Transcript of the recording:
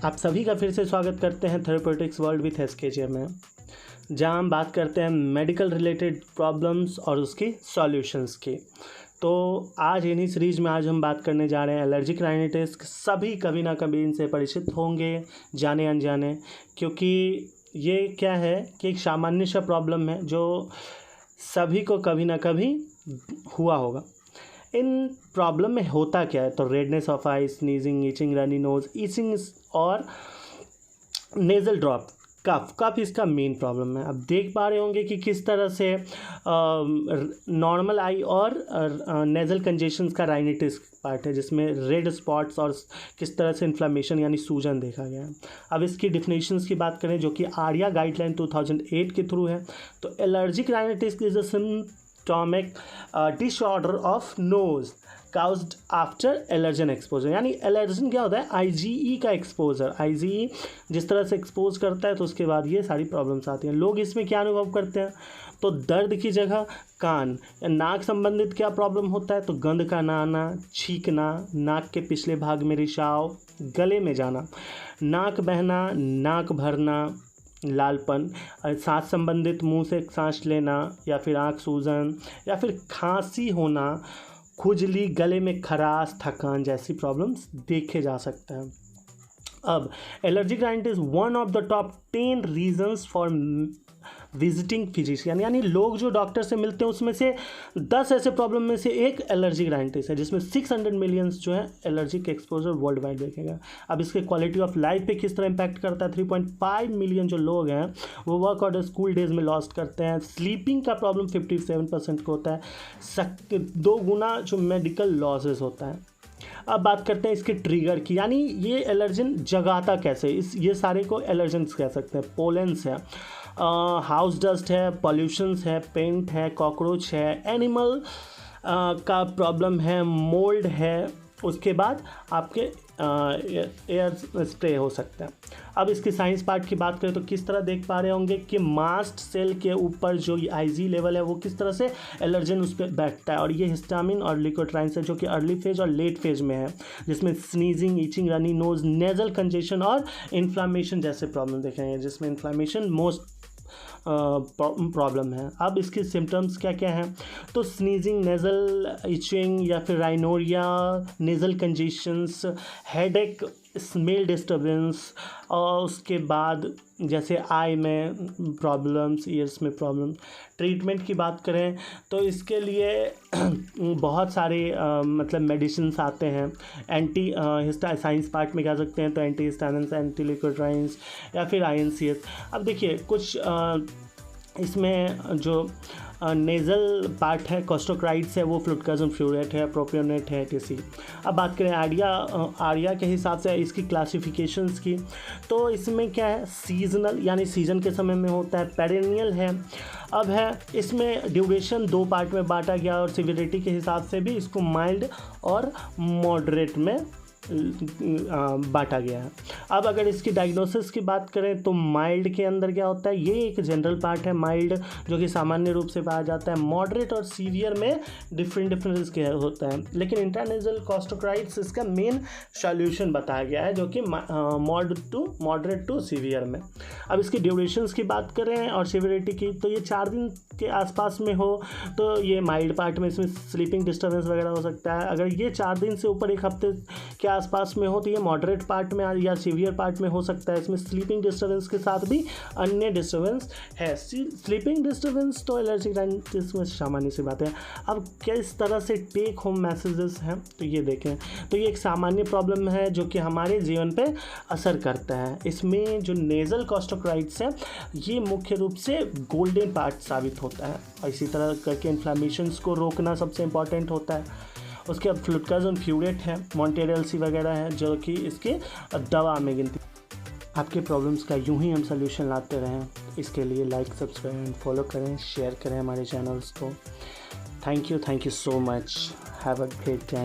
आप सभी का फिर से स्वागत करते हैं थेरेपेटिक्स वर्ल्ड विथ एसकेजे में, जहां हम बात करते हैं मेडिकल रिलेटेड प्रॉब्लम्स और उसकी सॉल्यूशंस की। तो आज इन्हीं सीरीज में हम बात करने जा रहे हैं एलर्जिक राइनाइटिस। सभी कभी ना कभी इनसे परिचित होंगे, जाने अनजाने, क्योंकि ये क्या है कि एक सामान्य सा प्रॉब्लम है जो सभी को कभी ना कभी हुआ होगा। इन प्रॉब्लम में होता क्या है? तो redness of I, sneezing, itching, runny nose, itching और नेज़ल ड्रॉप, कफ इसका मेन प्रॉब्लम है। अब देख पा रहे होंगे कि किस तरह से नॉर्मल आई और नेज़ल कंजेशंस का राइनाइटिस पार्ट है, जिसमें रेड स्पॉट्स और किस तरह से इन्फ्लेमेशन यानी सूजन देखा गया है। अब इसकी डिफिनेशंस की बात करें जो कि आर्या गाइडलाइन 2008 के थ्रू है, तो allergic rhinitis is a symptomatic disorder of nose caused after allergen exposure. यानी एलर्जन क्या होता है? आईजीई का एक्सपोजर। आईजीई जिस तरह से एक्सपोज करता है तो उसके बाद ये सारी प्रॉब्लम्स आती हैं। लोग इसमें क्या अनुभव करते हैं? तो दर्द की जगह कान या नाक संबंधित क्या प्रॉब्लम होता है? तो गंध का ना आना, छींकना, नाक के पिछले भाग में रिसाव, गले में जाना, नाक बहना, नाक भरना, लालपन, सांस संबंधित मुंह से सांस लेना, या फिर आँख सूजन, या फिर खांसी होना, खुजली, गले में खराश, थकान जैसी प्रॉब्लम्स देखे जा सकते हैं। अब allergic rhinitis one of the top 10 reasons for visiting physician, यानी लोग जो डॉक्टर से मिलते हैं उसमें से 10 ऐसे प्रॉब्लम में से एक एलर्जिक राइनाइटिस है, जिसमें 600 मिलियंस जो है एलर्जिक एक्सपोजर वर्ल्ड वाइड देखेगा। अब इसके क्वालिटी ऑफ लाइफ पे किस तरह इम्पैक्ट करता है? 3.5 मिलियन जो लोग हैं वो वर्क और स्कूल डेज में लॉस्ट करते हैं। स्लीपिंग का प्रॉब्लम 57% को होता है। 2 गुना जो मेडिकल लॉसेस होता है। अब बात करते हैं इसके ट्रिगर की, यानी ये एलर्जन जगाता कैसे? ये सारे को एलर्जेंस कह सकते हैं। पोलेंस है, हाउस डस्ट है, पॉल्यूशंस है, पेंट है, कॉकरोच है, एनिमल का प्रॉब्लम है, मोल्ड है, उसके बाद आपके एयर स्प्रे हो सकता है। अब इसकी साइंस पार्ट की बात करें तो किस तरह देख पा रहे होंगे कि मास्ट सेल के ऊपर जो आईजी लेवल है वो किस तरह से एलर्जन उस पर बैठता है, और ये हिस्टामिन और लिकोट्राइन्स है जो कि अर्ली फेज और लेट फेज में है, जिसमें sneezing, itching, runny nose, nasal congestion और इन्फ्लामेशन जैसे प्रॉब्लम देख रहे हैं, जिसमें इन्फ्लामेशन मोस्ट प्रॉब्लम है। अब इसके सिम्टम्स क्या क्या हैं? तो स्नीजिंग, नेज़ल इचिंग या फिर rhinorrhoea, nasal congestions, headache, smell disturbance, और उसके बाद जैसे आई में प्रॉब्लम्स, ईयर्स में प्रॉब्लम। ट्रीटमेंट की बात करें तो इसके लिए बहुत सारे मतलब मेडिसिन्स आते हैं। एंटी साइंस पार्ट में कह सकते हैं तो एंटी हिस्टामिन्स, एंटी लिकोट्राइन्स या फिर आईएनसीएस। अब देखिए कुछ इसमें जो नेज़ल पार्ट है, कॉस्टोक्राइड्स है, वो फ्लुटकाजन फ्यूरेट है, प्रोपियोनेट है, टीसी। अब बात करें आर्या के हिसाब से इसकी क्लासिफिकेशंस की, तो इसमें क्या है? सीजनल यानी सीजन के समय में होता है, पेरेनियल है। अब है इसमें ड्यूरेशन 2 पार्ट में बांटा गया, और सिविरिटी के हिसाब से भी इसको माइल्ड और मॉडरेट में बांटा गया है। अब अगर इसकी डायग्नोसिस की बात करें तो माइल्ड के अंदर क्या होता है? ये एक जनरल पार्ट है माइल्ड, जो कि सामान्य रूप से पाया जाता है। मॉडरेट और सीवियर में डिफरेंट इसके होता है, लेकिन इंट्रानेज़ल कॉस्टोक्राइड्स इसका मेन सॉल्यूशन बताया गया है, जो कि मॉडरेट टू सीवियर में। अब इसकी ड्यूरेशंस की बात करें और सिविरिटी की, तो ये 4 दिन के आसपास में हो तो ये माइल्ड पार्ट में, इसमें स्लीपिंग डिस्टर्बेंस वगैरह हो सकता है। अगर ये 4 दिन से ऊपर 1 हफ्ते के आसपास में हो तो ये मॉडरेट पार्ट में या सीवियर पार्ट में हो सकता है। इसमें स्लीपिंग डिस्टर्बेंस के साथ भी अन्य डिस्टर्बेंस है। स्लीपिंग डिस्टर्बेंस तो एलर्जिक राइनाइटिस में सामान्य सी बात है। अब किस तरह से टेक होम मैसेजेस हैं तो ये देखें, तो ये एक सामान्य प्रॉब्लम है जो कि हमारे जीवन पे असर करता है। इसमें जो नेज़ल कॉस्टोक्राइड्स है ये मुख्य रूप से गोल्डन पार्ट साबित होता है, और इसी तरह करके इन्फ्लामेशंस को रोकना सबसे इम्पॉर्टेंट होता है। उसके बाद फ्लुटकाजन फ्यूरेट है, मॉन्टेरेलसी वगैरह है जो कि इसके दवा में गिनती। आपके प्रॉब्लम्स का यूं ही हम सोल्यूशन लाते रहें। इसके लिए लाइक, सब्सक्राइब एंड फॉलो करें, शेयर करें हमारे चैनल्स को। Thank you so much. Have a great day.